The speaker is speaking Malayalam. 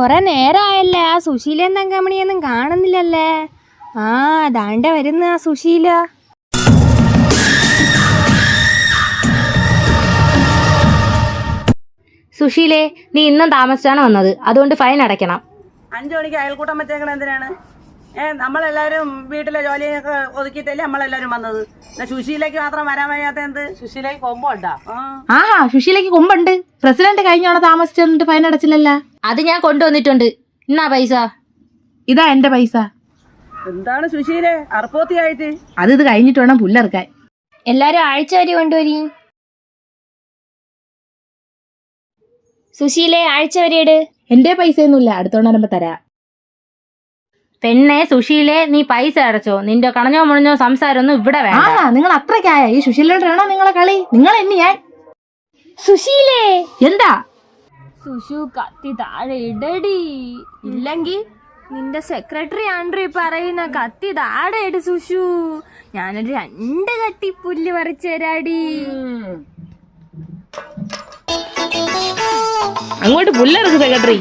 കൊറേ നേരമായല്ലേ, ആ സുശീലൻ തങ്കമണിയൊന്നും കാണുന്നില്ലല്ലേ. ആ ദാണ്ട വരുന്ന ആ സുശീല. സുശീലേ, നീ ഇന്നും താമസിച്ചാണ് വന്നത്, അതുകൊണ്ട് ഫൈൻ അടയ്ക്കണം. 5 മണിക്ക് അയൽക്കൂട്ടം വെച്ചേക്കണ എന്തിനാണ്? നമ്മളെല്ലാരും വീട്ടിലെ ജോലിയൊക്കെ ഒതുക്കിയിട്ടല്ലേ നമ്മളെല്ലാരും വന്നത്. സുശീലയ്ക്ക് മാത്രം വരാൻ വയ്യാത്ത എന്ത്? സുശീലയ്ക്ക് കൊമ്പുണ്ടാ? ആഹാ, സുശീലയ്ക്ക് കൊമ്പുണ്ട്. പ്രസിഡന്റ് കഴിഞ്ഞാണ് താമസിച്ചിട്ട് ഫൈൻ അടച്ചില്ലല്ല. അത് ഞാൻ കൊണ്ടുവന്നിട്ടുണ്ട്. എന്നാ പൈസ. ഇതാ എന്റെ പൈസ. എന്താണ് സുശീലേ അർപ്പോത്തിയായിട്ട്? ഇത് കഴിഞ്ഞിട്ട് വേണം പുല്ലറുക്കാൻ. എല്ലാരും ആഴ്ച വരെ കൊണ്ടുവരി. സുശീലെ ആഴ്ച വരെ ഇട്. എന്റെ പൈസയൊന്നുമില്ല, അടുത്തോണ്ടാകുമ്പോ തരാം. പെണ്ണെ സുശീലെ, നീ പൈസ അടച്ചോ. നിന്റെ കണഞ്ഞോ മുണഞ്ഞോ സംസാരമൊന്നും ഇവിടെ വേണ്ട. നിങ്ങൾ അത്രക്കായ ഈ സുശീലോടാണോ നിങ്ങളെ കളി? നിങ്ങൾ എന്നെ ഞാൻ സുശീലേ, എന്താ? സുശു കത്തി താഴെ ഇടടി, ഇല്ലെങ്കി നിന്റെ സെക്രട്ടറി ആൻഡ്രി പറയുന്ന കത്തി താഴെ ഇട് സുശു. ഞാനൊരു 2 കട്ടി പുല്ല് പറിച്ചു തരാടി. അങ്ങോട്ട് പുല്ലറുക്ക് സെക്രട്ടറി.